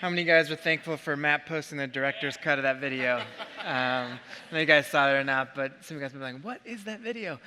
How many of you guys are thankful for Matt posting the director's cut of that video? I know you guys saw it or not, but some of you guys have been like, what is that video?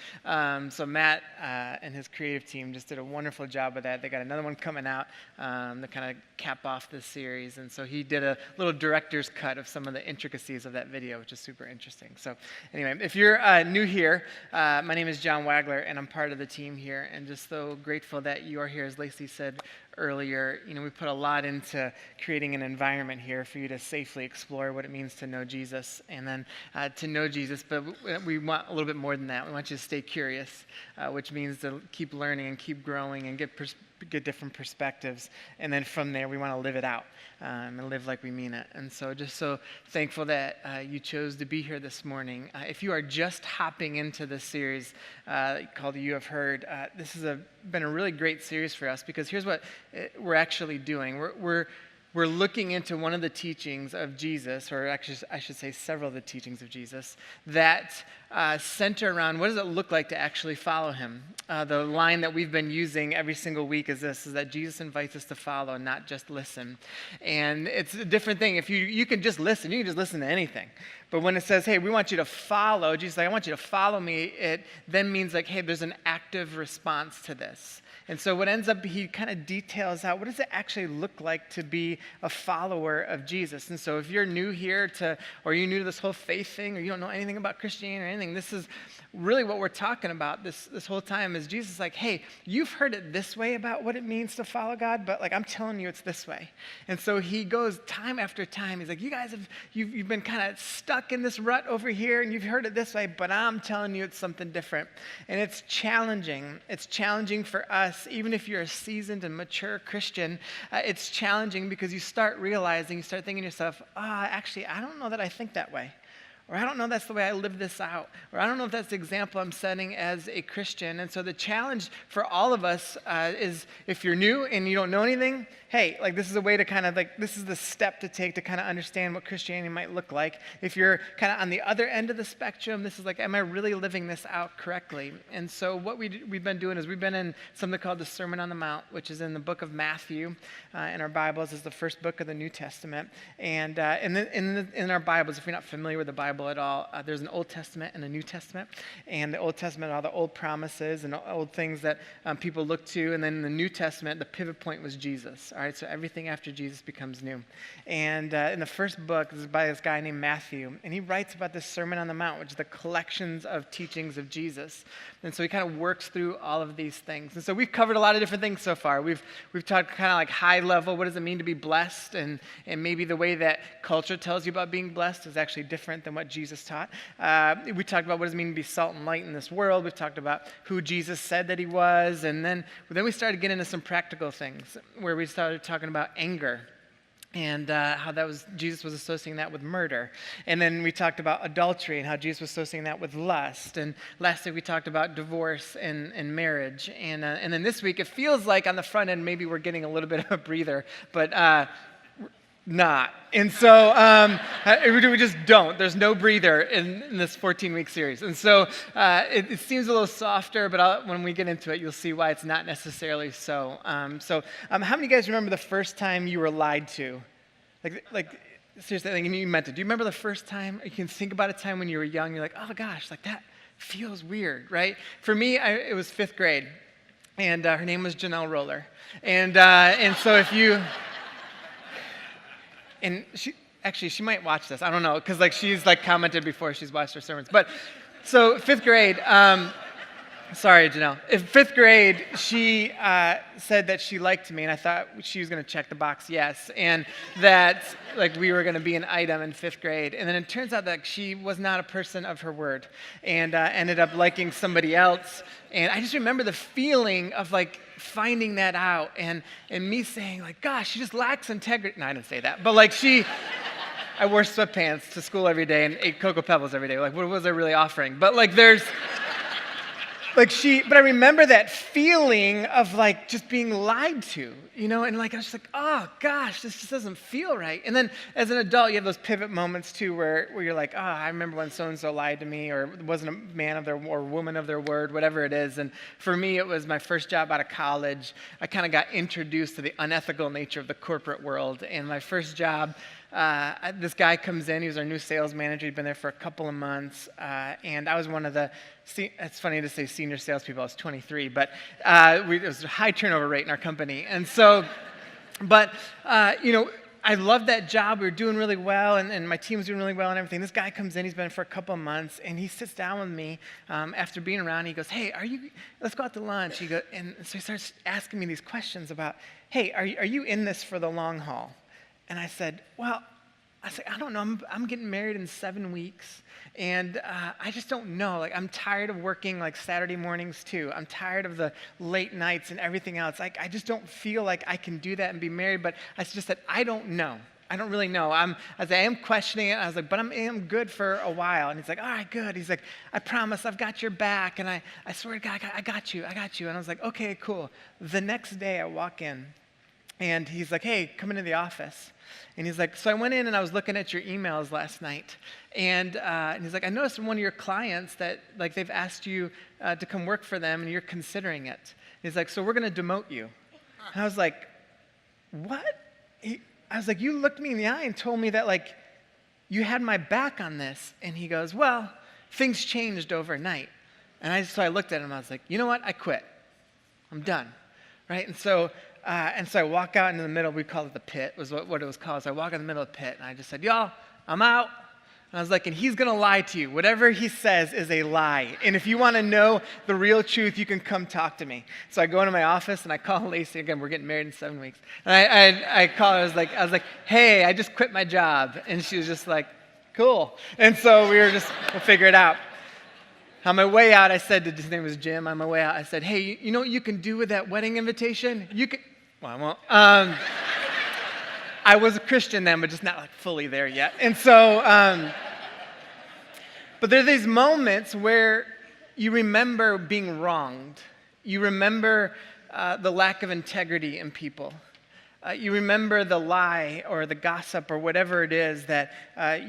So Matt and his creative team just did a wonderful job with that. They got another one coming out to kind of cap off this series. And so he did a little director's cut of some of the intricacies of that video, which is super interesting. So anyway, if you're new here, my name is John Wagler, and I'm part of the team here. And just so grateful that you are here. As Lacey said earlier, we put a lot into creating an environment here for you to safely explore what it means to know Jesus, and then to know Jesus, but we want a little bit more than that. We want you to stay curious, which means to keep learning and keep growing and get different perspectives, and then from there we want to live it out and live like we mean it. And so just so thankful that you chose to be here this morning. If you are just hopping into this series called You Have Heard, this has been a really great series for us, because here's what we're actually doing. We're looking into one of the teachings of Jesus, or actually I should say several of the teachings of Jesus, that center around what does it look like to actually follow him. The line that we've been using every single week is this, is that Jesus invites us to follow, not just listen. And it's a different thing. If you can just listen, you can just listen to anything. But when it says, hey, we want you to follow, Jesus is like, I want you to follow me, it then means like, hey, there's an active response to this. And so what ends up, he kind of details out, what does it actually look like to be a follower of Jesus? And so if you're new here or you're new to this whole faith thing, or you don't know anything about Christianity or anything, this is really what we're talking about this whole time. Is Jesus like, hey, you've heard it this way about what it means to follow God, but like I'm telling you it's this way. And so he goes time after time. He's like, you guys you've been kind of stuck in this rut over here, and you've heard it this way, but I'm telling you it's something different. And it's challenging. It's challenging for us. Even if you're a seasoned and mature Christian, it's challenging because you start realizing, you start thinking to yourself, actually, I don't know that I think that way. Or I don't know that's the way I live this out. Or I don't know if that's the example I'm setting as a Christian. And so the challenge for all of us is, if you're new and you don't know anything, hey, like this is a way to kind of like, this is the step to take to kind of understand what Christianity might look like. If you're kind of on the other end of the spectrum, this is like, am I really living this out correctly? And so what we've been doing is we've been in something called the Sermon on the Mount, which is in the book of Matthew in our Bibles. It's the first book of the New Testament. And in our Bibles, if you're not familiar with the Bible at all, there's an Old Testament and a New Testament. And the Old Testament, all the old promises and old things that people look to. And then in the New Testament, the pivot point was Jesus. All right, so everything after Jesus becomes new. And in the first book, this is by this guy named Matthew, and he writes about this Sermon on the Mount, which is the collections of teachings of Jesus. And so he kind of works through all of these things. And so we've covered a lot of different things so far. We've talked kind of like high level, what does it mean to be blessed? And maybe the way that culture tells you about being blessed is actually different than what Jesus taught. We talked about what does it mean to be salt and light in this world. We've talked about who Jesus said that he was. And then we started getting into some practical things, where we started talking about anger, and how Jesus was associating that with murder. And then we talked about adultery and how Jesus was associating that with lust. And last week we talked about divorce and marriage. And then this week it feels like on the front end maybe we're getting a little bit of a breather, but not. And so we just don't. There's no breather in this 14-week series. And so it seems a little softer, but when we get into it, you'll see why it's not necessarily so. How many of you guys remember the first time you were lied to? Like seriously, like, you meant it. Do you remember the first time? You can think about a time when you were young. You're like, oh gosh, like that feels weird, right? For me, it was 5th grade, and her name was Janelle Roller. And so if you... And she might watch this. I don't know, because like she's like commented before she's watched her sermons. But so 5th grade, sorry, Janelle. In 5th grade, she said that she liked me, and I thought she was going to check the box yes, and that like we were going to be an item in 5th grade. And then it turns out that she was not a person of her word, and ended up liking somebody else. And I just remember the feeling of like finding that out, and me saying like, gosh, she just lacks integrity. No, I didn't say that, but like I wore sweatpants to school every day and ate Cocoa Pebbles every day. Like, what was I really offering? But like But I remember that feeling of like just being lied to, and like I was just like, oh gosh, this just doesn't feel right. And then as an adult, you have those pivot moments too where you're like, oh, I remember when so-and-so lied to me or wasn't a man of their or woman of their word, whatever it is. And for me, it was my first job out of college. I kind of got introduced to the unethical nature of the corporate world. And my first job, this guy comes in, he was our new sales manager, he'd been there for a couple of months, and I was one of the, it's funny to say senior salespeople, I was 23, but it was a high turnover rate in our company, and so, but, I loved that job, we were doing really well, and my team was doing really well and everything. This guy comes in, he's been for a couple of months, and he sits down with me after being around, he goes, hey, let's go out to lunch, and so he starts asking me these questions about, hey, are you in this for the long haul? And I said, I don't know. I'm getting married in 7 weeks, and I just don't know. Like, I'm tired of working like Saturday mornings too. I'm tired of the late nights and everything else. Like, I just don't feel like I can do that and be married. But I just said, I don't know. I don't really know. I am questioning it. I was like, but I'm good for a while. And he's like, all right, good. He's like, I promise, I've got your back, and I swear to God, I got you. And I was like, okay, cool. The next day, I walk in. And he's like, hey, come into the office. And he's like, so I went in and I was looking at your emails last night. And he's like, I noticed from one of your clients that like they've asked you to come work for them and you're considering it. He's like, so we're going to demote you. And I was like, what? I was like, you looked me in the eye and told me that like you had my back on this. And he goes, well, things changed overnight. And so I looked at him, I was like, you know what? I quit. I'm done. Right? And so I walk out into the middle, we call it the pit, was what it was called. So I walk in the middle of the pit, and I just said, y'all, I'm out. And I was like, and he's going to lie to you. Whatever he says is a lie. And if you want to know the real truth, you can come talk to me. So I go into my office, and I call Lacey. Again, we're getting married in 7 weeks. And I call her, I was like, hey, I just quit my job. And she was just like, cool. And so we'll figure it out. On my way out, I said his name was Jim. On my way out, I said, hey, you know what you can do with that wedding invitation? Well, I won't. I was a Christian then, but just not like fully there yet. And so, but there are these moments where you remember being wronged. You remember the lack of integrity in people. You remember the lie or the gossip or whatever it is that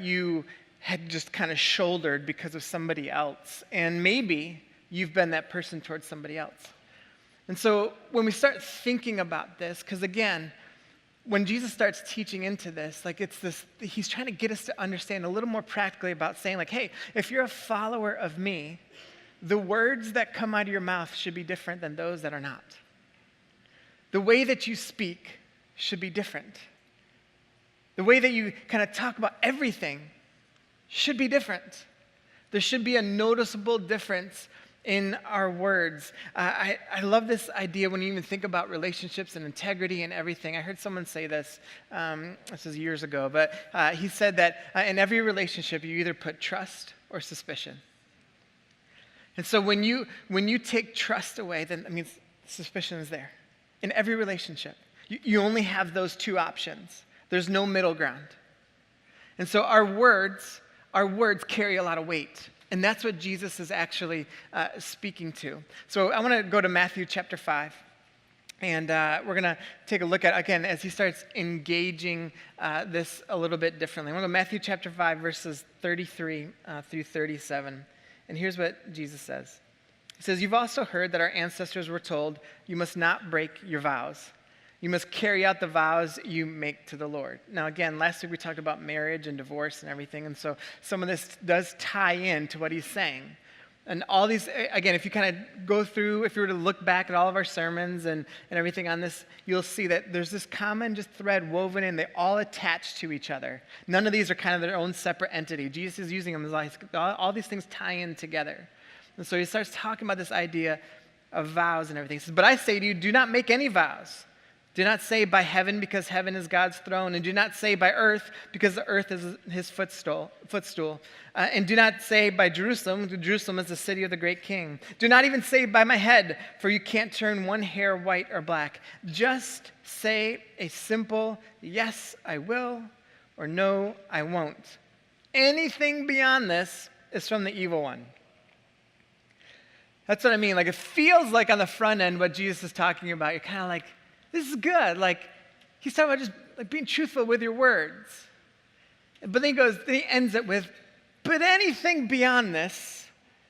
you had just kind of shouldered because of somebody else. And maybe you've been that person towards somebody else. And so when we start thinking about this, because again, when Jesus starts teaching into this, like he's trying to get us to understand a little more practically about saying like, hey, if you're a follower of me, the words that come out of your mouth should be different than those that are not. The way that you speak should be different. The way that you kind of talk about everything should be different. There should be a noticeable difference in our words. I love this idea when you even think about relationships and integrity and everything. I heard someone say this, this was years ago, but he said that in every relationship you either put trust or suspicion. And so when you take trust away, then that means suspicion is there. In every relationship, you only have those two options. There's no middle ground. And so our words carry a lot of weight. And that's what Jesus is actually speaking to. So I want to go to Matthew chapter 5. And we're going to take a look at, again, as he starts engaging this a little bit differently. We're going to go to Matthew chapter 5, verses 33 through 37. And here's what Jesus says. He says, you've also heard that our ancestors were told, you must not break your vows. You must carry out the vows you make to the Lord. Now, again, last week we talked about marriage and divorce and everything, and so some of this does tie in to what he's saying. And all these, again, if you kind of go through, if you were to look back at all of our sermons and everything on this, you'll see that there's this common just thread woven in. They all attach to each other. None of these are kind of their own separate entity. Jesus is using them as like all these things tie in together. And so he starts talking about this idea of vows and everything. He says, but I say to you, do not make any vows. Do not say by heaven, because heaven is God's throne. And do not say by earth, because the earth is his footstool. And do not say by Jerusalem, because Jerusalem is the city of the great king. Do not even say by my head, for you can't turn one hair white or black. Just say a simple, yes, I will, or no, I won't. Anything beyond this is from the evil one. That's what I mean. Like, it feels like on the front end what Jesus is talking about. You're kind of like, this is good. Like, he's talking about just like being truthful with your words. But then he ends it with, but anything beyond this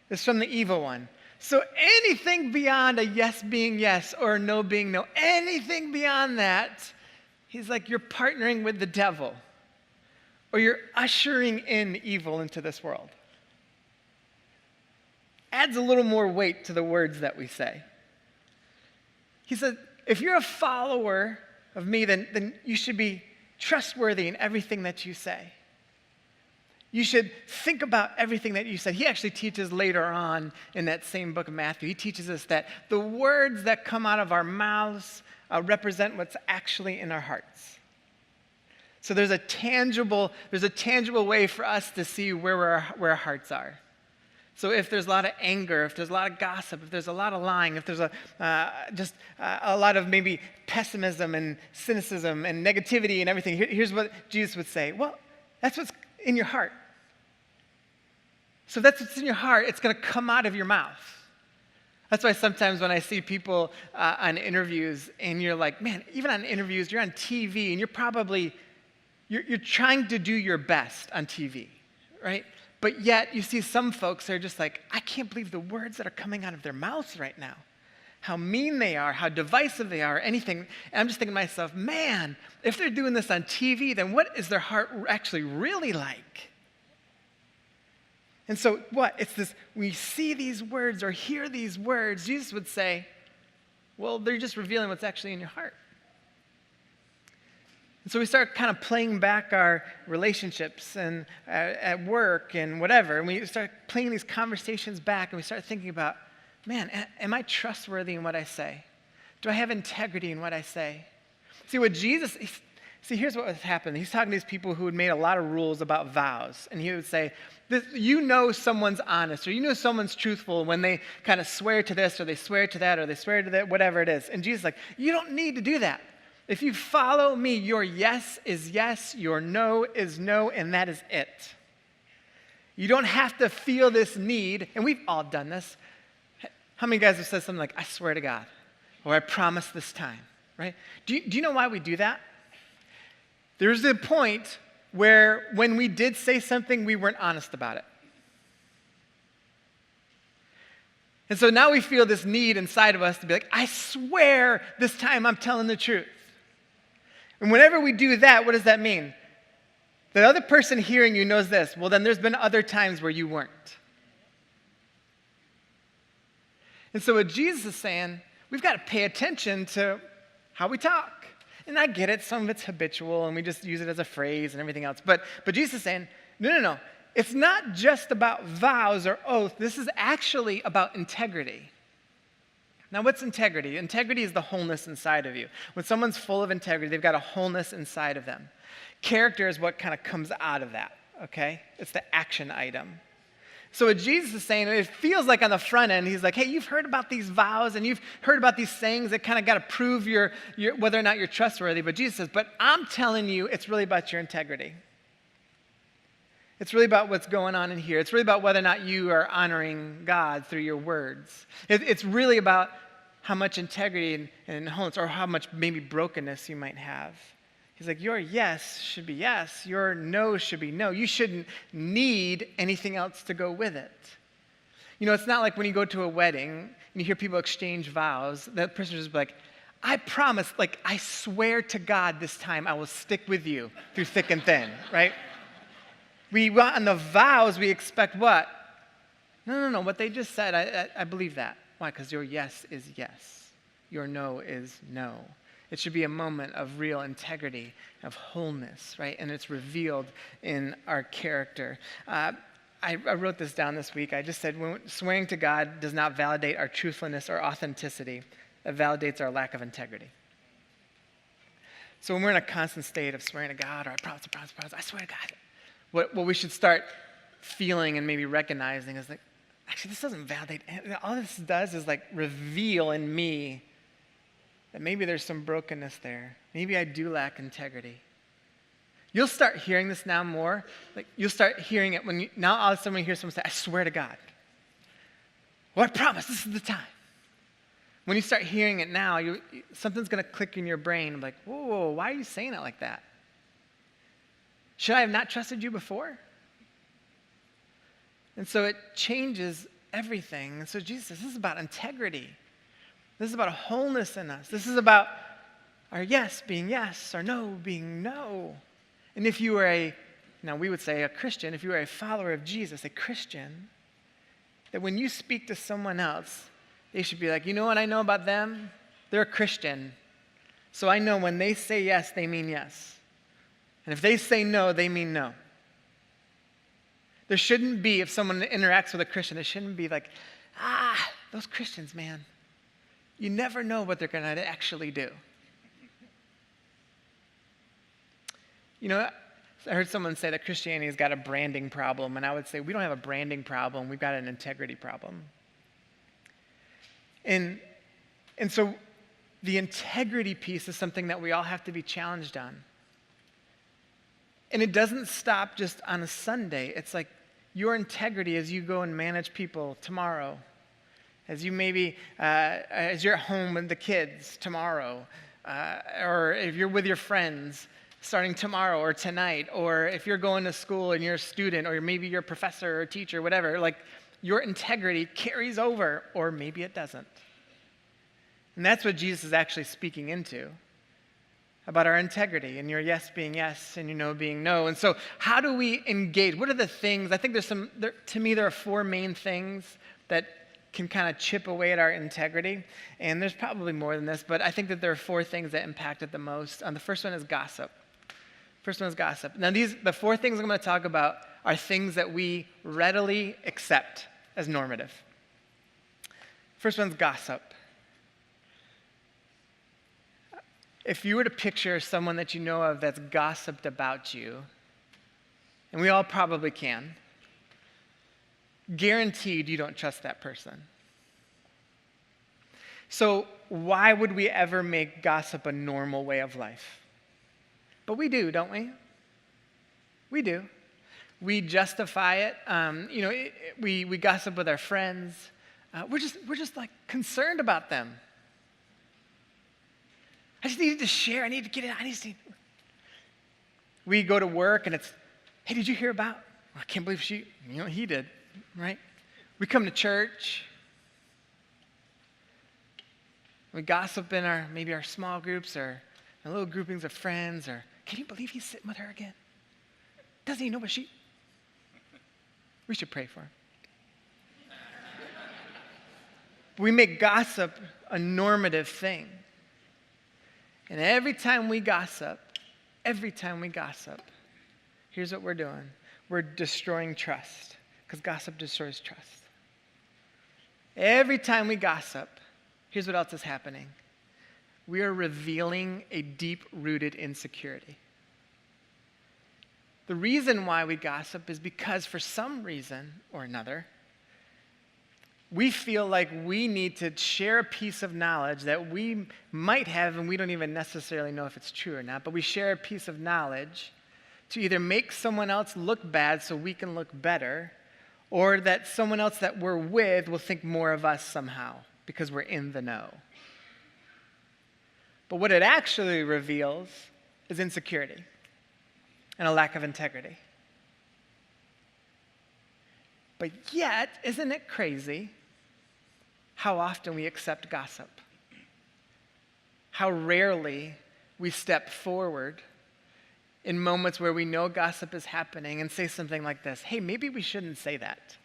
is from the evil one. So anything beyond a yes being yes or a no being no, anything beyond that, he's like, you're partnering with the devil, or you're ushering in evil into this world. Adds a little more weight to the words that we say. He said, if you're a follower of me, then you should be trustworthy in everything that you say. You should think about everything that you said. He actually teaches later on in that same book of Matthew, he teaches us that the words that come out of our mouths represent what's actually in our hearts. So there's a tangible way for us to see where our hearts are. So if there's a lot of anger, if there's a lot of gossip, if there's a lot of lying, if there's a lot of maybe pessimism and cynicism and negativity and everything, here's what Jesus would say. Well, that's what's in your heart. So if that's what's in your heart, it's going to come out of your mouth. That's why sometimes when I see people on interviews and you're like, man, even on interviews, you're on TV and you're trying to do your best on TV, right? But yet you see some folks that are just like, I can't believe the words that are coming out of their mouths right now. How mean they are, how divisive they are, anything. And I'm just thinking to myself, man, if they're doing this on TV, then what is their heart actually really like? And so what? It's this, we see these words or hear these words, Jesus would say, well, they're just revealing what's actually in your heart. And so we start kind of playing back our relationships and at work and whatever, and we start playing these conversations back, and we start thinking about, man, am I trustworthy in what I say? Do I have integrity in what I say? Here's what would happen. He's talking to these people who had made a lot of rules about vows, and he would say, someone's honest, or someone's truthful when they kind of swear to this, or they swear to that, or they swear to that, whatever it is. And Jesus is like, you don't need to do that. If you follow me, your yes is yes, your no is no, and that is it. You don't have to feel this need, and we've all done this. How many guys have said something like, I swear to God, or I promise this time, right? Do you know why we do that? There's a point where when we did say something, we weren't honest about it. And so now we feel this need inside of us to be like, I swear this time I'm telling the truth. And whenever we do that, what does that mean? The other person hearing you knows this. Well, then there's been other times where you weren't. And so what Jesus is saying, we've got to pay attention to how we talk. And I get it, some of it's habitual, and we just use it as a phrase and everything else. But Jesus is saying, no. It's not just about vows or oath. This is actually about integrity. Now, what's integrity? Integrity is the wholeness inside of you. When someone's full of integrity, they've got a wholeness inside of them. Character is what kind of comes out of that, okay? It's the action item. So what Jesus is saying, it feels like on the front end, he's like, hey, you've heard about these vows and you've heard about these sayings that kind of got to prove your whether or not you're trustworthy. But Jesus says, but I'm telling you, it's really about your integrity. It's really about what's going on in here. It's really about whether or not you are honoring God through your words. It's really about how much integrity and wholeness, or how much maybe brokenness you might have. He's like, your yes should be yes. Your no should be no. You shouldn't need anything else to go with it. It's not like when you go to a wedding and you hear people exchange vows, that person just be like, I promise, like, I swear to God this time I will stick with you through thick and thin, right? On the vows, we expect what? No. What they just said, I believe that. Why? Because your yes is yes. Your no is no. It should be a moment of real integrity, of wholeness, right? And it's revealed in our character. I wrote this down this week. I just said, swearing to God does not validate our truthfulness or authenticity. It validates our lack of integrity. So when we're in a constant state of swearing to God, or I promise, I swear to God, what we should start feeling and maybe recognizing is like, actually, this doesn't validate. All this does is like reveal in me that maybe there's some brokenness there. Maybe I do lack integrity. You'll start hearing this now more. Like, you'll start hearing it now all of a sudden when you hear someone say, I swear to God. Well, I promise this is the time. When you start hearing it now, something's going to click in your brain like, whoa, why are you saying it like that? Should I have not trusted you before? And so it changes everything. And so Jesus says, this is about integrity. This is about a wholeness in us. This is about our yes being yes, our no being no. And if you are now we would say a Christian, if you are a follower of Jesus, a Christian, that when you speak to someone else, they should be like, you know what I know about them? They're a Christian. So I know when they say yes, they mean yes. And if they say no, they mean no. There shouldn't be, if someone interacts with a Christian, there shouldn't be like, those Christians, man. You never know what they're going to actually do. You know, I heard someone say that Christianity has got a branding problem, and I would say we don't have a branding problem, we've got an integrity problem. And so the integrity piece is something that we all have to be challenged on. And it doesn't stop just on a Sunday. It's like your integrity as you go and manage people tomorrow, as you maybe, as you're at home with the kids tomorrow, or if you're with your friends starting tomorrow or tonight, or if you're going to school and you're a student, or maybe you're a professor or a teacher, whatever, like your integrity carries over, or maybe it doesn't. And that's what Jesus is actually speaking into, about our integrity and your yes being yes and your no being no. And so how do we engage? What are the things? I think to me, there are four main things that can kind of chip away at our integrity. And there's probably more than this, but I think that there are four things that impact it the most. The first one is gossip. Now the four things I'm going to talk about are things that we readily accept as normative. First one's gossip. If you were to picture someone that you know of that's gossiped about you, and we all probably can, guaranteed you don't trust that person. So why would we ever make gossip a normal way of life? But we do, don't we? We do. We justify it. We gossip with our friends. We're just like concerned about them. I just needed to share. I need to get it. We go to work and it's, hey, did you hear about? I can't believe he did, right? We come to church. We gossip in maybe our small groups or our little groupings of friends, or can you believe he's sitting with her again? Doesn't he know what we should pray for him. We make gossip a normative thing. And every time we gossip, here's what we're doing. We're destroying trust, because gossip destroys trust. Every time we gossip, here's what else is happening. We are revealing a deep-rooted insecurity. The reason why we gossip is because for some reason or another, we feel like we need to share a piece of knowledge that we might have, and we don't even necessarily know if it's true or not, but we share a piece of knowledge to either make someone else look bad so we can look better, or that someone else that we're with will think more of us somehow because we're in the know. But what it actually reveals is insecurity and a lack of integrity. But yet, isn't it crazy how often we accept gossip? How rarely we step forward in moments where we know gossip is happening and say something like this, hey, maybe we shouldn't say that.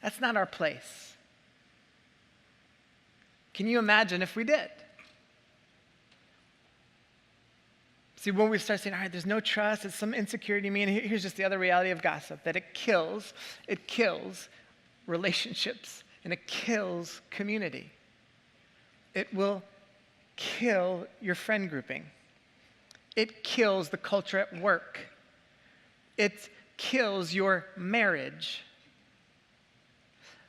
That's not our place. Can you imagine if we did? See, when we start saying, all right, there's no trust, it's some insecurity in me, and here's just the other reality of gossip, that it kills relationships, and it kills community. It will kill your friend grouping. It kills the culture at work. It kills your marriage.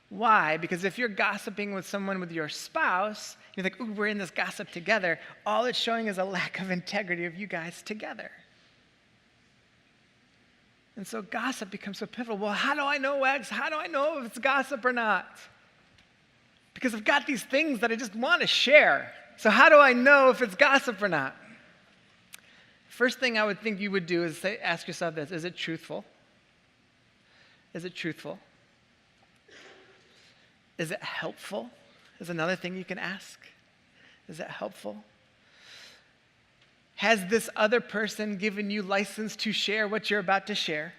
Why? Because if you're gossiping with someone, with your spouse, you're like, ooh, we're in this gossip together, all it's showing is a lack of integrity of you guys together. And so gossip becomes so pivotal. Well, how do I know, X? How do I know if it's gossip or not? Because I've got these things that I just want to share. So how do I know if it's gossip or not? First thing I would think you would do is ask yourself this: is it truthful? Is it truthful? Is it helpful? Is another thing you can ask. Is it helpful? Has this other person given you license to share what you're about to share?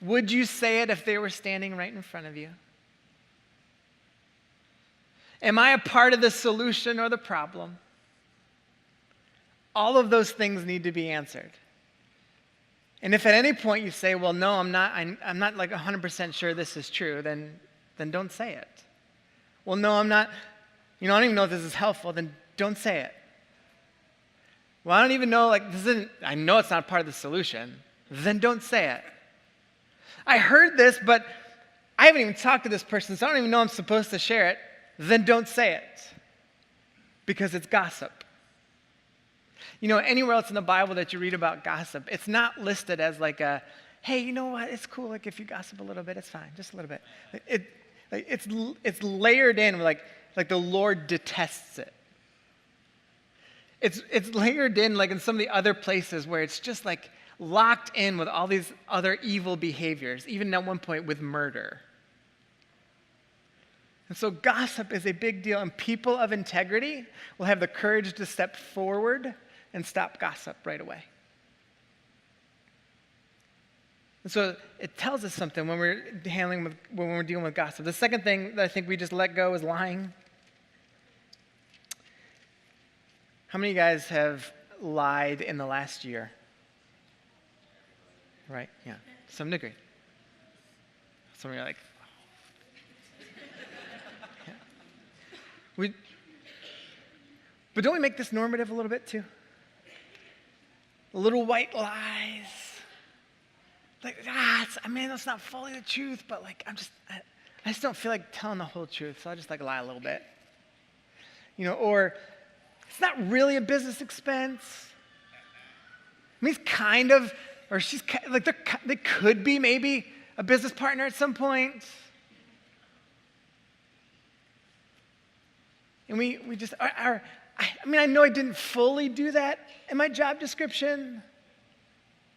Would you say it if they were standing right in front of you? Am I a part of the solution or the problem? All of those things need to be answered. And if at any point you say, well, no, I'm not like 100% sure this is true, then don't say it. Well, no, I'm not, I don't even know if this is helpful, then don't say it. Well, I don't even know, I know it's not part of the solution, then don't say it. I heard this, but I haven't even talked to this person, so I don't even know I'm supposed to share it, then don't say it. Because it's gossip. Anywhere else in the Bible that you read about gossip, it's not listed as like a, hey, you know what, it's cool, if you gossip a little bit, it's fine, just a little bit. It's layered in, like the Lord detests it. It's layered in like in some of the other places where it's just like locked in with all these other evil behaviors, even at one point with murder. And so gossip is a big deal, and people of integrity will have the courage to step forward and stop gossip right away. And so it tells us something when we're dealing with gossip. The second thing that I think we just let go is lying. How many of you guys have lied in the last year? Right? Yeah. Some degree. Some of you are like, yeah. But don't we make this normative a little bit too? Little white lies. That's not fully the truth, but I just don't feel like telling the whole truth, so I just lie a little bit. Or it's not really a business expense. He's kind of, or she's they could be maybe a business partner at some point. And we just are. I know I didn't fully do that in my job description.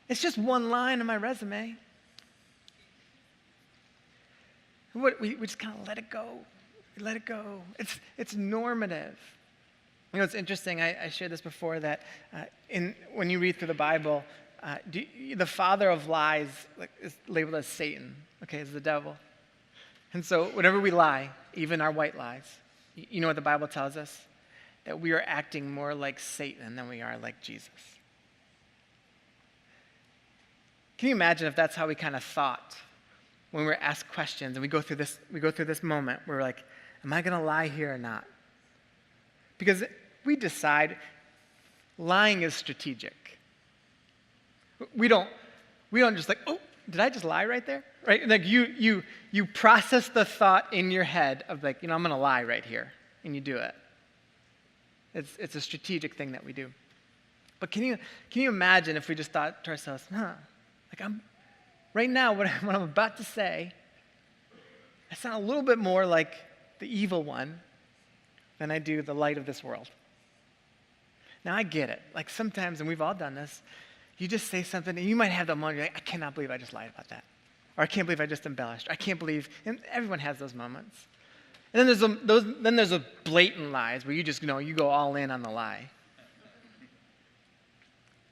It's just one line in my resume. We just kind of let it go. We let it go. It's normative. It's interesting. I shared this before that when you read through the Bible, the father of lies is labeled as Satan. Okay, is the devil. And so whenever we lie, even our white lies, you know what the Bible tells us? That we are acting more like Satan than we are like Jesus. Can you imagine if that's how we kind of thought when we're asked questions and we go through this moment where we're like, am I going to lie here or not? Because we decide lying is strategic. We don't just oh, did I just lie right there? Right? You process the thought in your head of I'm going to lie right here, and you do it. It's a strategic thing that we do. But can you imagine if we just thought to ourselves, right now, what I'm about to say, I sound a little bit more like the evil one than I do the light of this world. Now, I get it. Sometimes, and we've all done this, you just say something, and you might have that moment, you're like, I cannot believe I just lied about that. Or I can't believe I just embellished. I can't believe, and everyone has those moments. And then there's a blatant lies where you just, you go all in on the lie.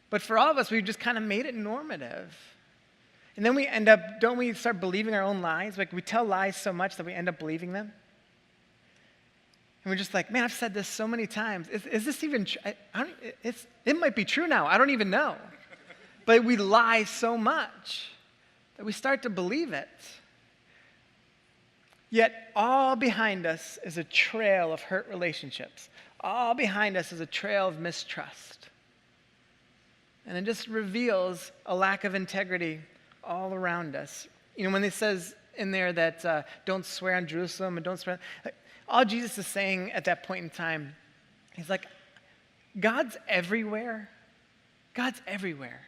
But for all of us, we've just kind of made it normative. And then we end up, don't we start believing our own lies? We tell lies so much that we end up believing them. And we're just man, I've said this so many times. Is this even true? It might be true now. I don't even know. But we lie so much that we start to believe it. Yet all behind us is a trail of hurt relationships. All behind us is a trail of mistrust. And it just reveals a lack of integrity all around us. When it says in there that don't swear on Jerusalem and don't swear, all Jesus is saying at that point in time, he's God's everywhere. God's everywhere.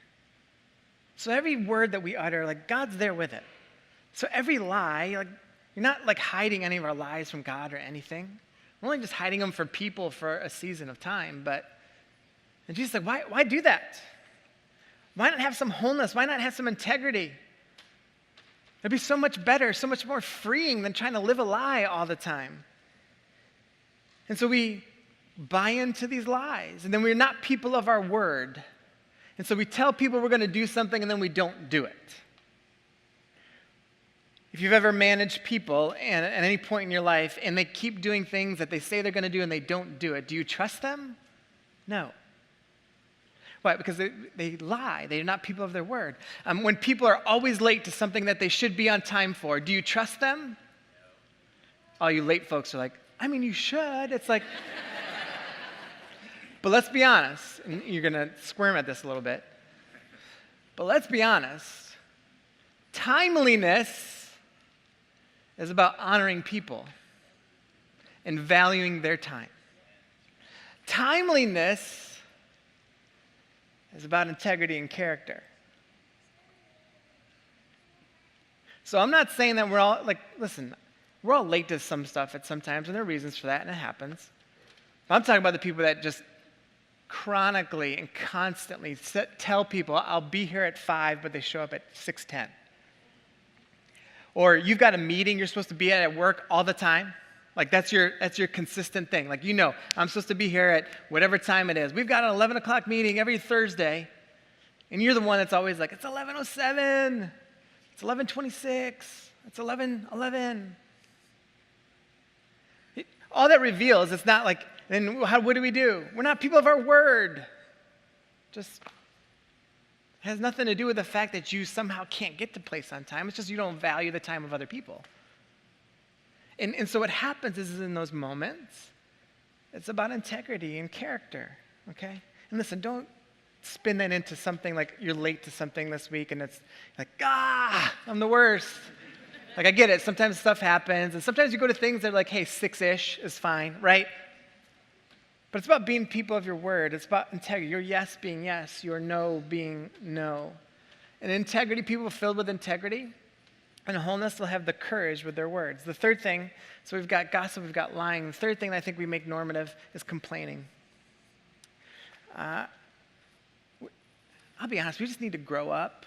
So every word that we utter, God's there with it. So every lie, You're not like hiding any of our lives from God or anything. We're only just hiding them from people for a season of time. And Jesus is like, why do that? Why not have some wholeness? Why not have some integrity? It'd be so much better, so much more freeing than trying to live a lie all the time. And so we buy into these lies, and then we're not people of our word. And so we tell people we're going to do something, and then we don't do it. If you've ever managed people and at any point in your life, and they keep doing things that they say they're going to do and they don't do it, do you trust them? No. Why? Because they lie. They're not people of their word. When people are always late to something that they should be on time for, do you trust them? All you late folks are like, I mean, you should. It's like, but let's be honest. And you're going to squirm at this a little bit. But let's be honest. Timeliness is about honoring people and valuing their time. Timeliness is about integrity and character. So I'm not saying that we're all, listen, we're all late to some stuff at some times, and there are reasons for that, and it happens. But I'm talking about the people that just chronically and constantly tell people, I'll be here at 5, but they show up at 6:10. Or you've got a meeting you're supposed to be at work all the time. Like that's your consistent thing. Like, I'm supposed to be here at whatever time it is. We've got an 11 o'clock meeting every Thursday, and you're the one that's always like, it's 11:07, it's 11:26, it's 11:11. All that reveals, it's not like, then what do we do? We're not people of our word. Just has nothing to do with the fact that you somehow can't get to place on time. It's just you don't value the time of other people. And so what happens is in those moments, it's about integrity and character, okay? And listen, don't spin that into something like you're late to something this week and it's like, I'm the worst. Like, I get it. Sometimes stuff happens, and sometimes you go to things that are like, hey, 6-ish is fine, right? But it's about being people of your word. It's about integrity. Your yes being yes, your no being no. And integrity, people filled with integrity and wholeness will have the courage with their words. The third thing, so we've got gossip, we've got lying. The third thing that I think we make normative is complaining. I'll be honest, we just need to grow up.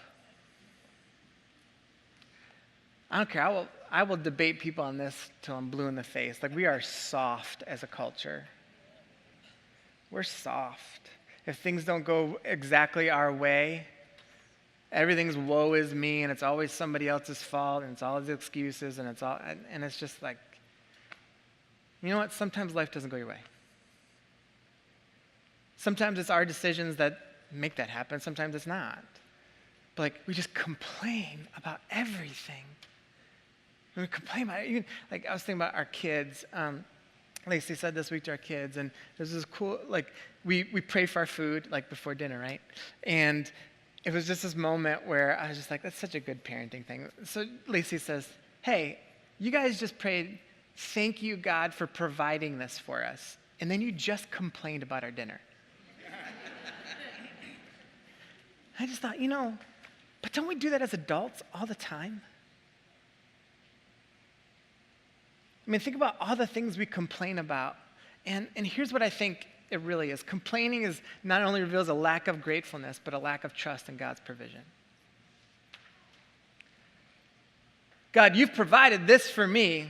I don't care. I will debate people on this till I'm blue in the face. Like, we are soft as a culture. We're soft. If things don't go exactly our way, everything's woe is me, and it's always somebody else's fault, and it's all his excuses, and it's just like, you know what? Sometimes life doesn't go your way. Sometimes it's our decisions that make that happen. Sometimes it's not. But we just complain about everything. We complain about it. Even, I was thinking about our kids. Lacey said this week to our kids, and there's this cool, we pray for our food, before dinner, right? And it was just this moment where I was just like, that's such a good parenting thing. So Lacey says, hey, you guys just prayed, thank you, God, for providing this for us. And then you just complained about our dinner. I just thought, but don't we do that as adults all the time? I mean, think about all the things we complain about. And here's what I think it really is. Complaining is not only reveals a lack of gratefulness, but a lack of trust in God's provision. God, you've provided this for me,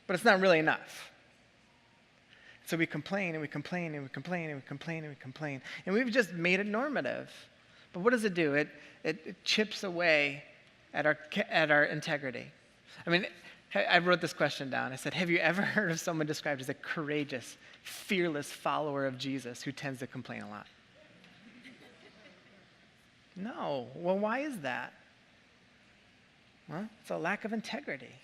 but it's not really enough. So we complain and we complain and we complain and we complain and we complain. And we've just made it normative. But what does it do? It chips away at our integrity. I mean, I wrote this question down. I said, have you ever heard of someone described as a courageous, fearless follower of Jesus who tends to complain a lot? No. Well, why is that? Well, it's a lack of integrity.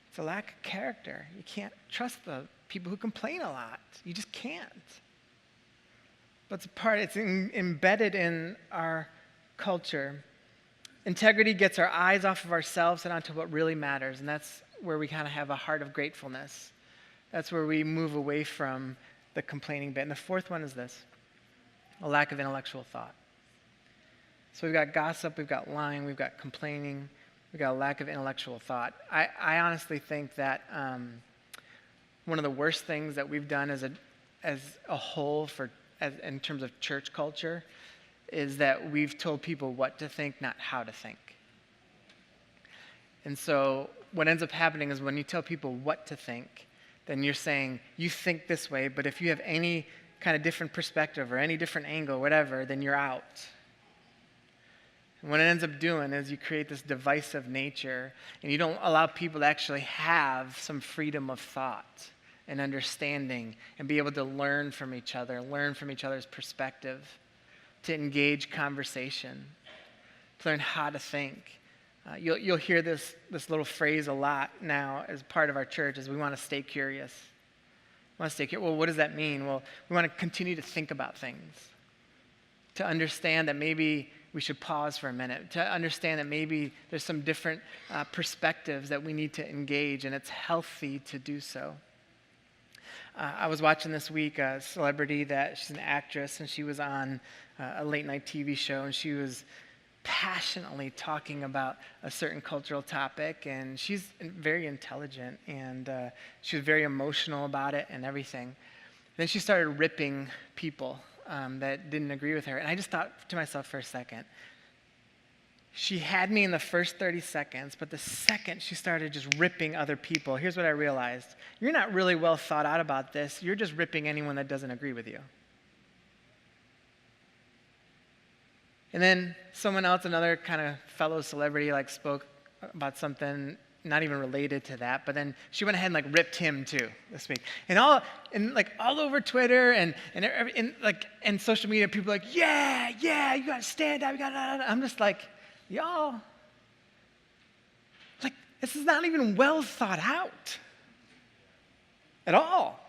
It's a lack of character. You can't trust the people who complain a lot. You just can't. But it's embedded in our culture. Integrity gets our eyes off of ourselves and onto what really matters, and that's where we kind of have a heart of gratefulness. That's where we move away from the complaining bit. And the fourth one is this, a lack of intellectual thought. So we've got gossip, we've got lying, we've got complaining, we got a lack of intellectual thought. I honestly think that one of the worst things that we've done as a whole in terms of church culture is that we've told people what to think, not how to think. And so what ends up happening is when you tell people what to think, then you're saying, you think this way, but if you have any kind of different perspective or any different angle, whatever, then you're out. And what it ends up doing is you create this divisive nature, and you don't allow people to actually have some freedom of thought and understanding and be able to learn from each other's perspective, to engage conversation, to learn how to think. You'll hear this little phrase a lot now as part of our church, is we want to stay curious. We want to stay curious. Well, what does that mean? Well, we want to continue to think about things, to understand that maybe we should pause for a minute, to understand that maybe there's some different perspectives that we need to engage, and it's healthy to do so. I was watching this week a celebrity she's an actress, and she was on a late night TV show, and she was passionately talking about a certain cultural topic, and she's very intelligent, and she was very emotional about it and everything. Then she started ripping people that didn't agree with her, and I just thought to myself for a second, she had me in the first 30 seconds, but the second she started just ripping other people, here's what I realized. You're not really well thought out about this. You're just ripping anyone that doesn't agree with you. And then someone else, another kind of fellow celebrity, spoke about something not even related to that, but then she went ahead and ripped him too this week. And all over Twitter and social media, people are like, yeah, you gotta stand up, I'm just like, y'all, this is not even well thought out at all.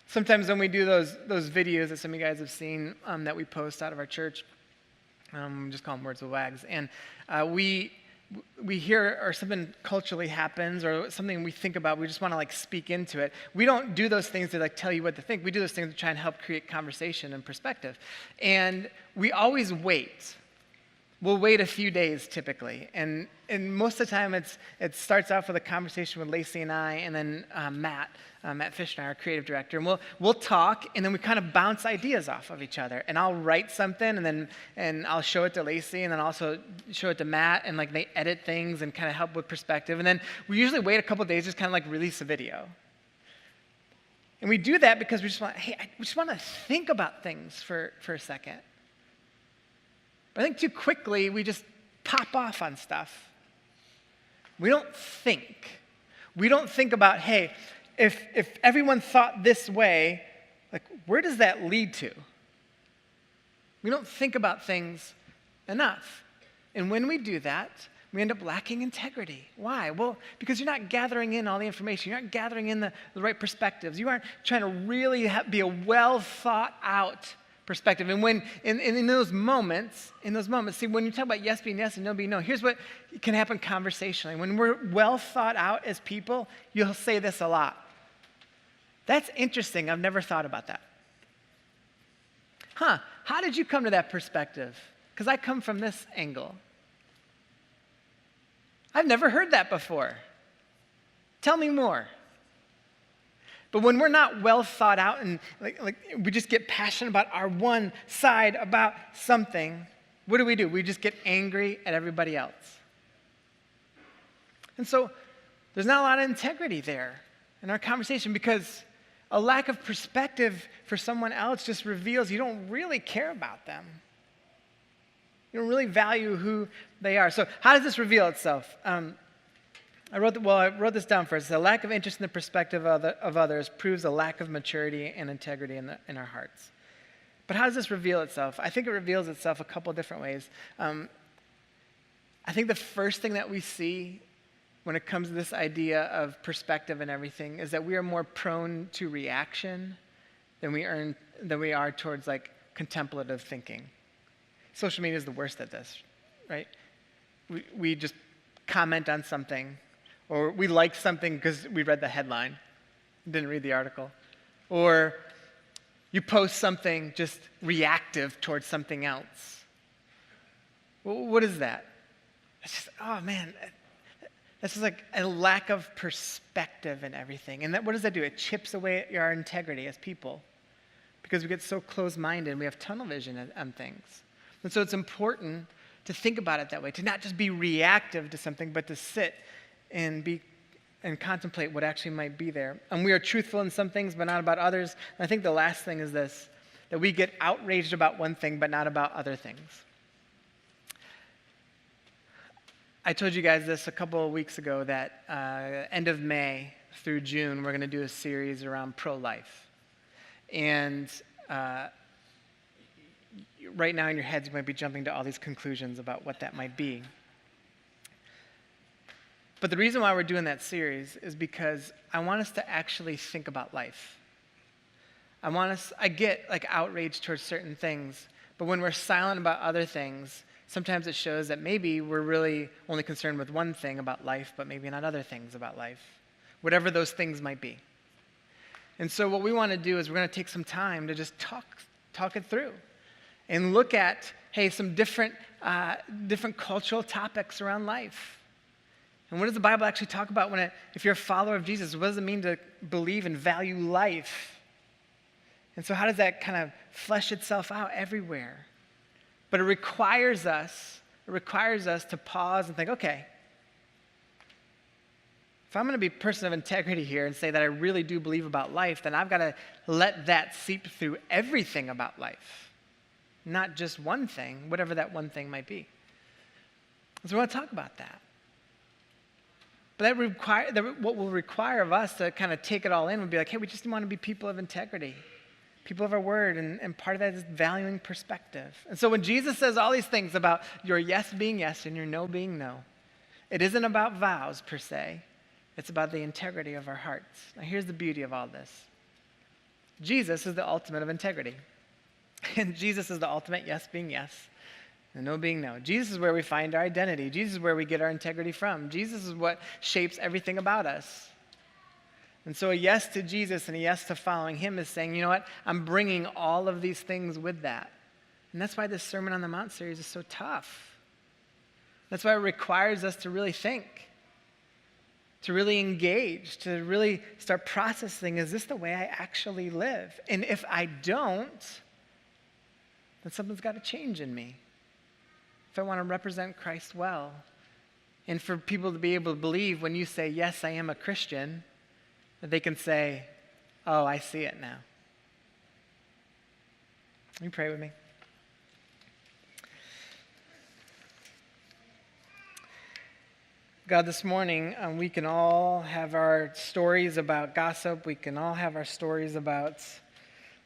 Sometimes when we do those videos that some of you guys have seen that we post out of our church, just call them Words with Wags, and we hear or something culturally happens or something we think about, we just want to speak into it. We don't do those things to tell you what to think. We do those things to try and help create conversation and perspective. And we always wait. We'll wait a few days typically, and most of the time it starts off with a conversation with Lacey and I, and then Matt Fishner, our creative director, and we'll talk, and then we kind of bounce ideas off of each other. And I'll write something, and I'll show it to Lacey, and then also show it to Matt, and they edit things and kind of help with perspective. And then we usually wait a couple days, just kind of release a video. And we do that because we just want to think about things for a second. I think too quickly we just pop off on stuff. We don't think. We don't think about, hey, if everyone thought this way, where does that lead to? We don't think about things enough. And when we do that, we end up lacking integrity. Why? Well, because you're not gathering in all the information. You're not gathering in the right perspectives. You aren't trying to really be a well thought out perspective. And when in those moments, see, when you talk about yes being yes and no being no, here's what can happen conversationally. When we're well thought out as people, you'll say this a lot. That's interesting. I've never thought about that. How did you come to that perspective? Because I come from this angle. I've never heard that before. Tell me more. But when we're not well thought out and we just get passionate about our one side about something, what do? We just get angry at everybody else. And so there's not a lot of integrity there in our conversation, because a lack of perspective for someone else just reveals you don't really care about them. You don't really value who they are. So how does this reveal itself? I wrote this down first. A lack of interest in the perspective of others proves a lack of maturity and integrity in our hearts. But how does this reveal itself? I think it reveals itself a couple different ways. I think the first thing that we see when it comes to this idea of perspective and everything is that we are more prone to reaction than we are towards contemplative thinking. Social media is the worst at this, right? We just comment on something, or we like something because we read the headline, didn't read the article. Or you post something just reactive towards something else. Well, what is that? It's just, oh man, this is like a lack of perspective in everything. And what does that do? It chips away at our integrity as people because we get so closed-minded and we have tunnel vision on things. And so it's important to think about it that way, to not just be reactive to something, but to sit and contemplate what actually might be there. And we are truthful in some things, but not about others. And I think the last thing is this, that we get outraged about one thing, but not about other things. I told you guys this a couple of weeks ago that end of May through June, we're going to do a series around pro-life. And right now in your heads, you might be jumping to all these conclusions about what that might be. But the reason why we're doing that series is because I want us to actually think about life. I get like outraged towards certain things, but when we're silent about other things, sometimes it shows that maybe we're really only concerned with one thing about life, but maybe not other things about life, whatever those things might be. And so what we want to do is we're going to take some time to just talk it through and look at, hey, some different cultural topics around life. And what does the Bible actually talk about if you're a follower of Jesus? What does it mean to believe and value life? And so how does that kind of flesh itself out everywhere? But it requires us to pause and think, okay, if I'm going to be a person of integrity here and say that I really do believe about life, then I've got to let that seep through everything about life, not just one thing, whatever that one thing might be. So we want to talk about that. But what will require of us to kind of take it all in would be like, hey, we just want to be people of integrity, people of our word, and part of that is valuing perspective. And so when Jesus says all these things about your yes being yes and your no being no, it isn't about vows per se. It's about the integrity of our hearts. Now here's the beauty of all this. Jesus is the ultimate of integrity. And Jesus is the ultimate yes being yes and no being no. Jesus is where we find our identity. Jesus is where we get our integrity from. Jesus is what shapes everything about us. And so a yes to Jesus and a yes to following him is saying, you know what, I'm bringing all of these things with that. And that's why this Sermon on the Mount series is so tough. That's why it requires us to really think, to really engage, to really start processing, is this the way I actually live? And if I don't, then something's got to change in me. If I want to represent Christ well, and for people to be able to believe when you say, yes, I am a Christian, that they can say, oh, I see it now. Will you pray with me? God, this morning, we can all have our stories about gossip. We can all have our stories about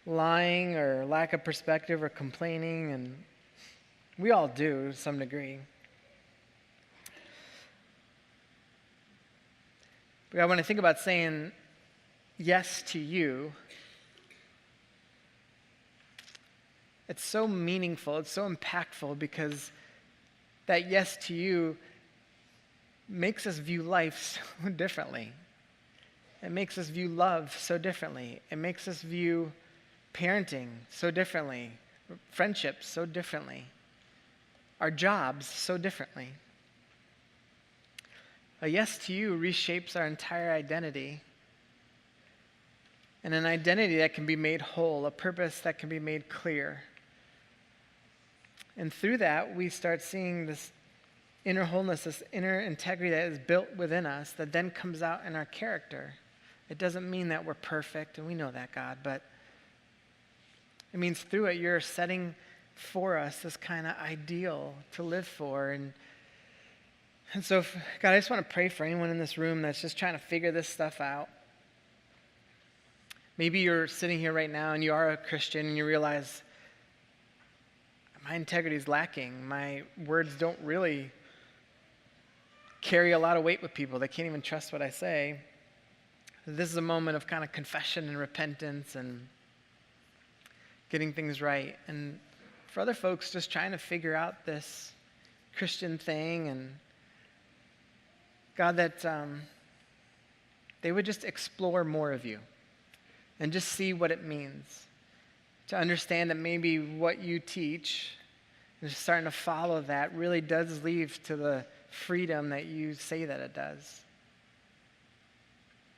lying or lack of perspective or complaining, and we all do to some degree. But God, when I think about saying yes to you, it's so meaningful, it's so impactful, because that yes to you makes us view life so differently. It makes us view love so differently. It makes us view parenting so differently, friendships so differently, our jobs so differently. A yes to you reshapes our entire identity, and an identity that can be made whole, a purpose that can be made clear. And through that, we start seeing this inner wholeness, this inner integrity that is built within us that then comes out in our character. It doesn't mean that we're perfect, and we know that, God, but it means through it you're setting for us this kind of ideal to live for. And so, God, I just want to pray for anyone in this room that's just trying to figure this stuff out. Maybe you're sitting here right now and you are a Christian and you realize, my integrity is lacking. My words don't really carry a lot of weight with people. They can't even trust what I say. This is a moment of kind of confession and repentance and getting things right. And for other folks, just trying to figure out this Christian thing, and God, that they would just explore more of you and just see what it means to understand that maybe what you teach and just starting to follow that really does lead to the freedom that you say that it does,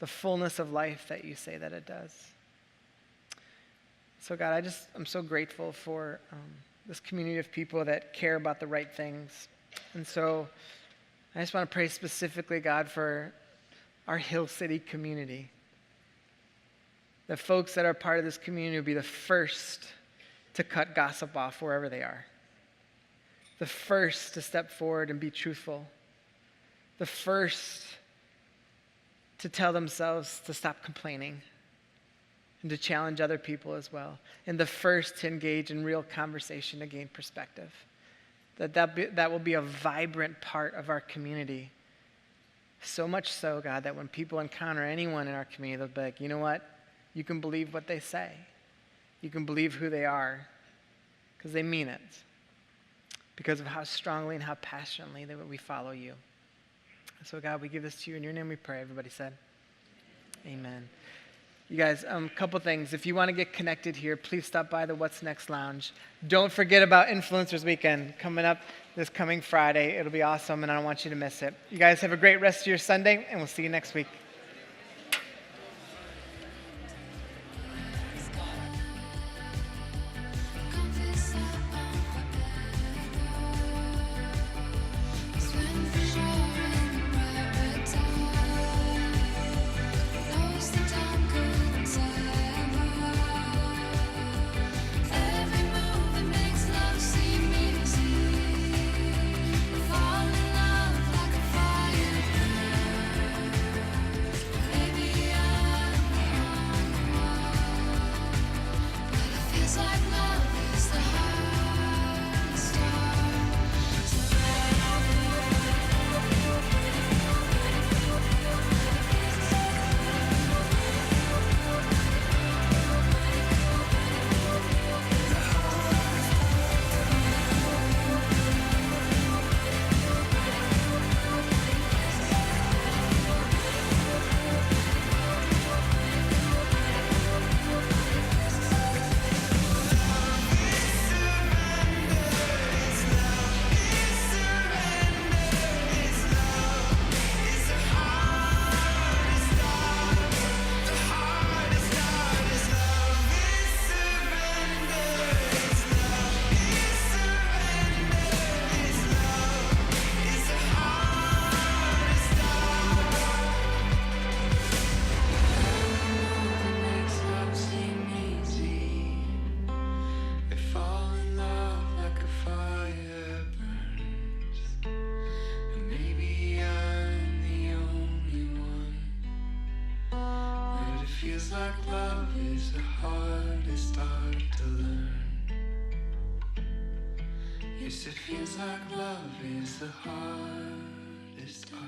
the fullness of life that you say that it does. So God, I'm so grateful for this community of people that care about the right things. And so I just want to pray specifically, God, for our Hill City community. The folks that are part of this community will be the first to cut gossip off wherever they are. The first to step forward and be truthful. The first to tell themselves to stop complaining and to challenge other people as well. And the first to engage in real conversation to gain perspective. That will be a vibrant part of our community. So much so, God, that when people encounter anyone in our community, they'll be like, you know what? You can believe what they say. You can believe who they are because they mean it. Because of how strongly and how passionately we follow you. So God, we give this to you. In your name we pray. Everybody said, amen. You guys, a couple things. If you want to get connected here, please stop by the What's Next Lounge. Don't forget about Influencers Weekend coming up this coming Friday. It'll be awesome, and I don't want you to miss it. You guys have a great rest of your Sunday, and we'll see you next week. Feels like love is the hardest art to learn. Yes, it feels like love is the hardest art.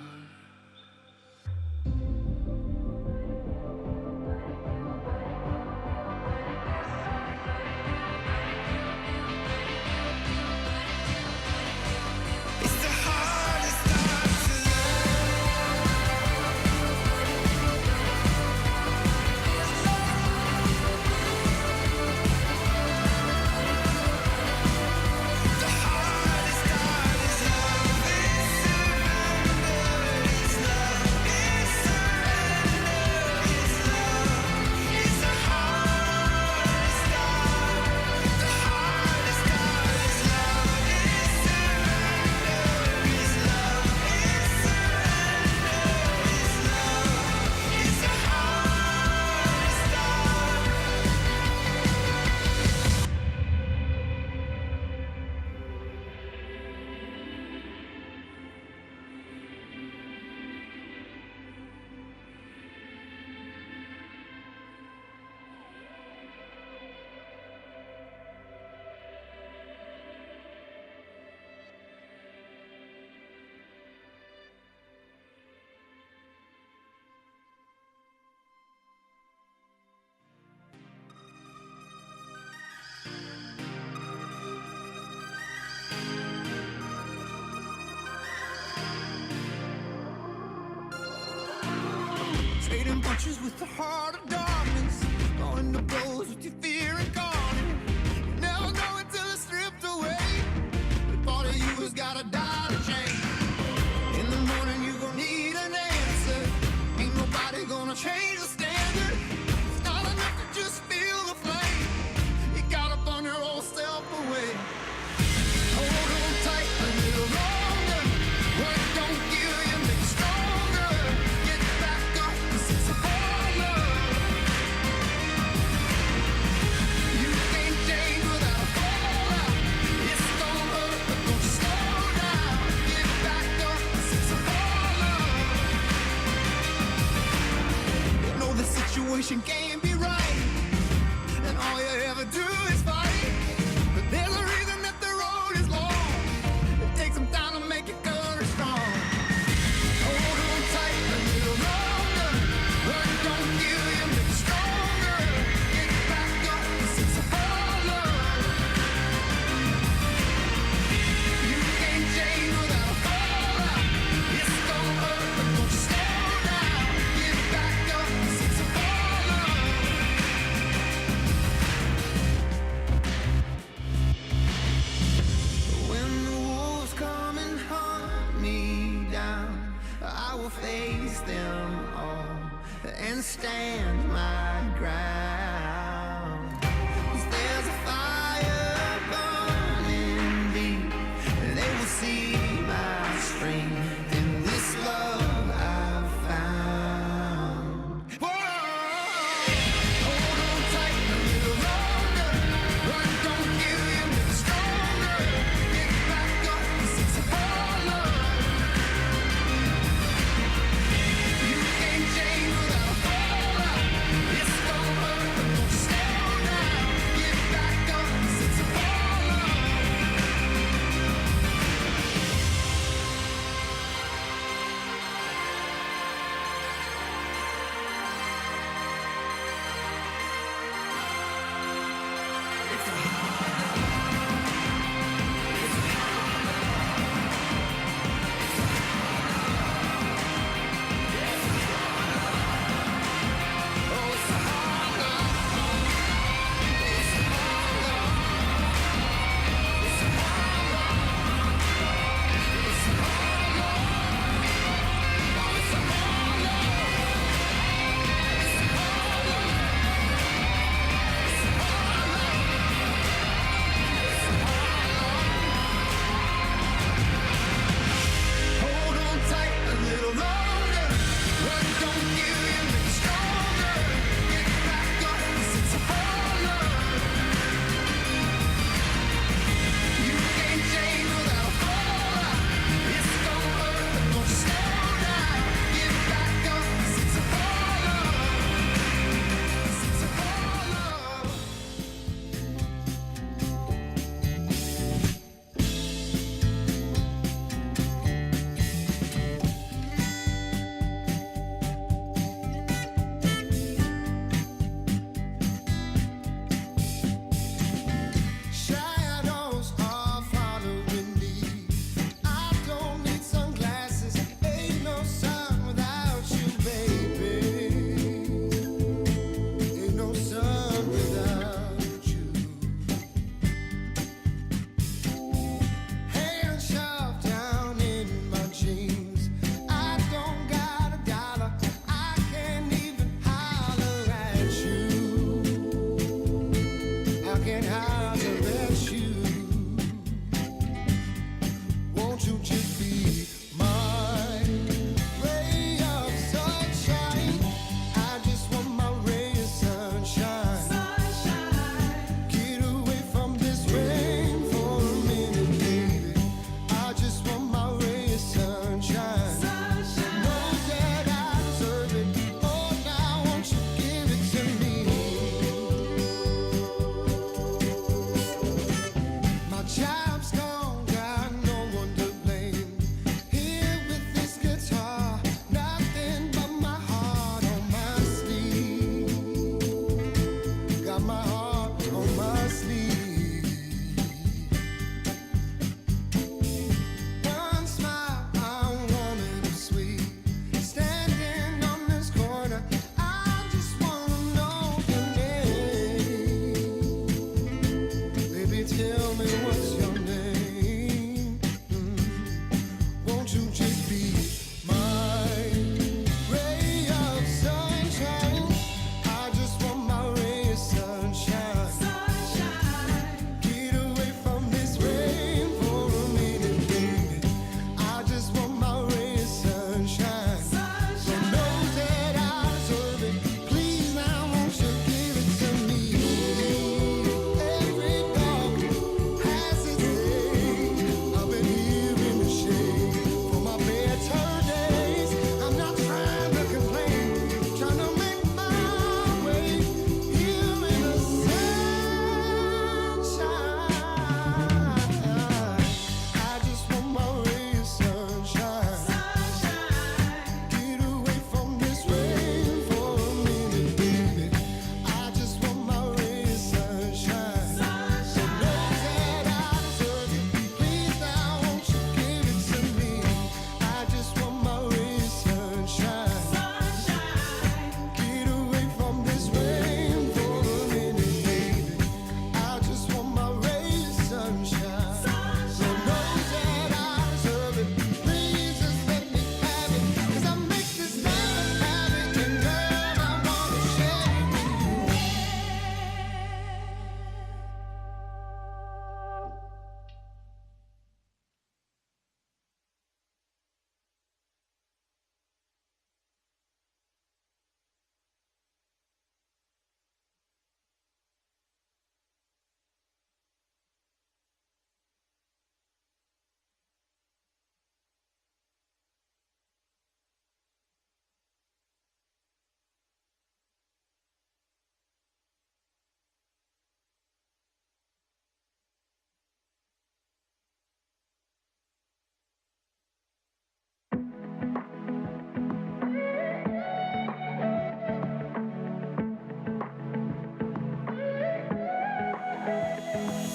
Trading punches with the heart of darkness, going to blows with your fear and calling. Never know until it's stripped away. The part of you has gotta die to change. situation can't be right, and all you ever do is fight. But there's a reason that the road is long. It takes some time to make your courage strong. Hold on tight a little longer. Run, don't give you, make it stronger. Get back up, 'cause it's a follow. You can't change without a fallout. It's gonna hurt, but don't you slow down. Get back up, 'cause it's a follow. When the wolves come and hunt me down, I will face them all and stand my ground. 'Cause there's a fire burning deep, and they will see my strength in this love I've found. Whoa! Hold on tight a little longer. Run, don't give you, make it stronger. Get back up, 'cause it's a follow. You can't change without a fallout. It's gonna hurt, but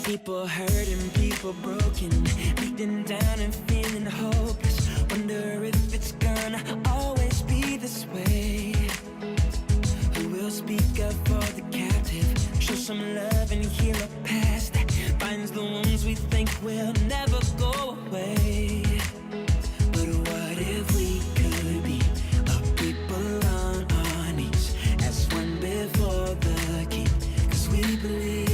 People hurting, people broken, beaten down and feeling hopeless. Wonder if it's gonna always be this way. Who will speak up for the captive? Show some love and heal a past that binds the wounds we think will never go away. But what if we could be a people on our knees as one before the King? 'Cause we believe.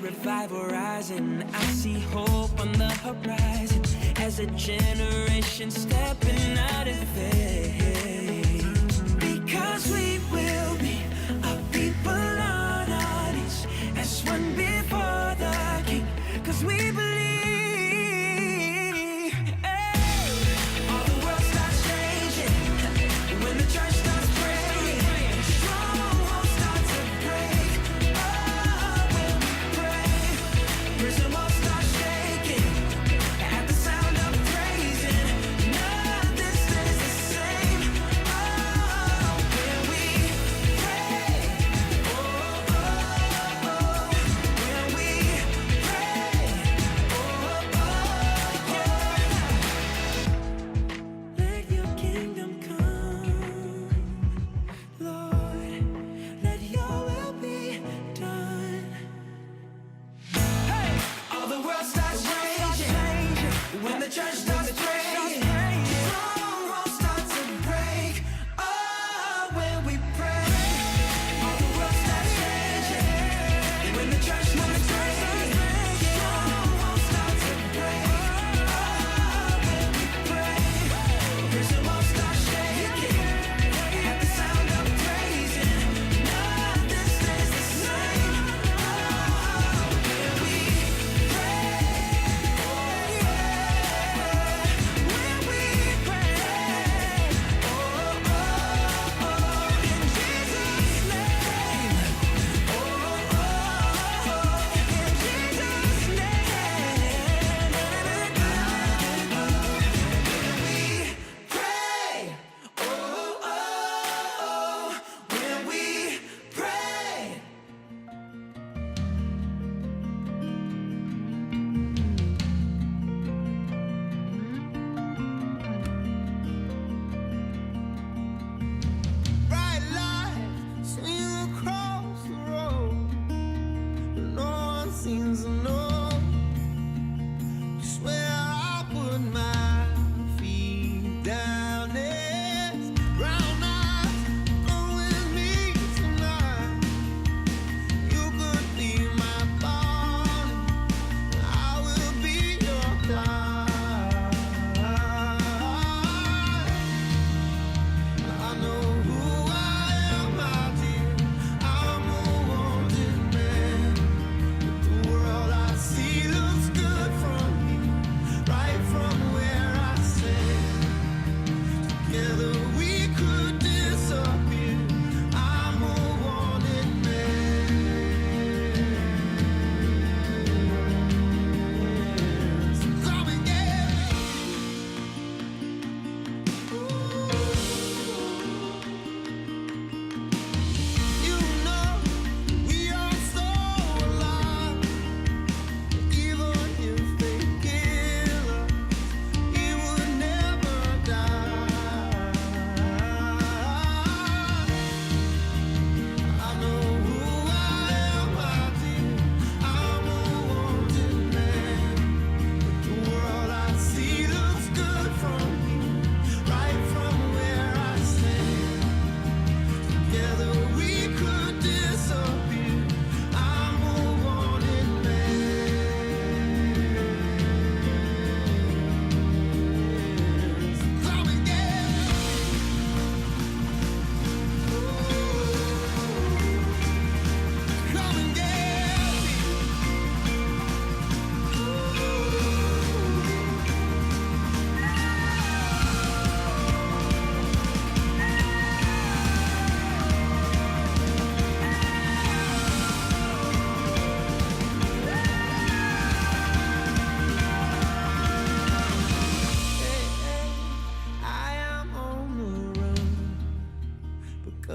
Revival rising, I see hope on the horizon as a generation stepping out in faith. Because we will be a people on our knees as one before the King. 'Cause we believe.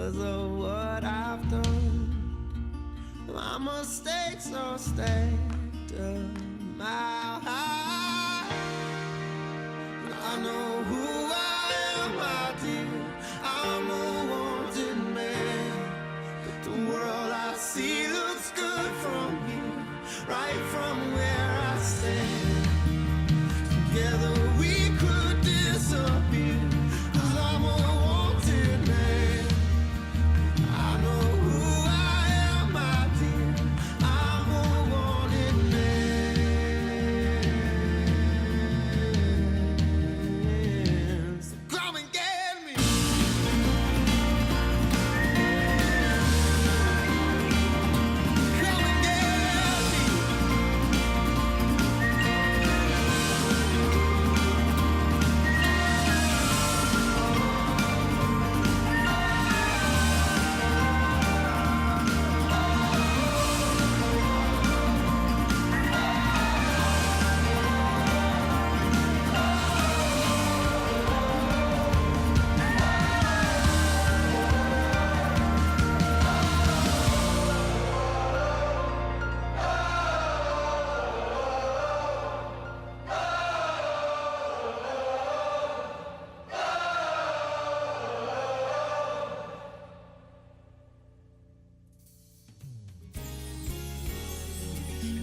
because of what I've done. My mistakes are stacked up my heart. I know who I am, my dear. I'm a wanted man, but the world I see looks good from here, right from where I stand. Together we could disappear, 'cause I'm a wanted man. I know who I am, my dear. I'm a wanted man. So come and get me. Come and get me.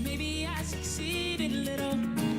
Maybe I succeeded a little.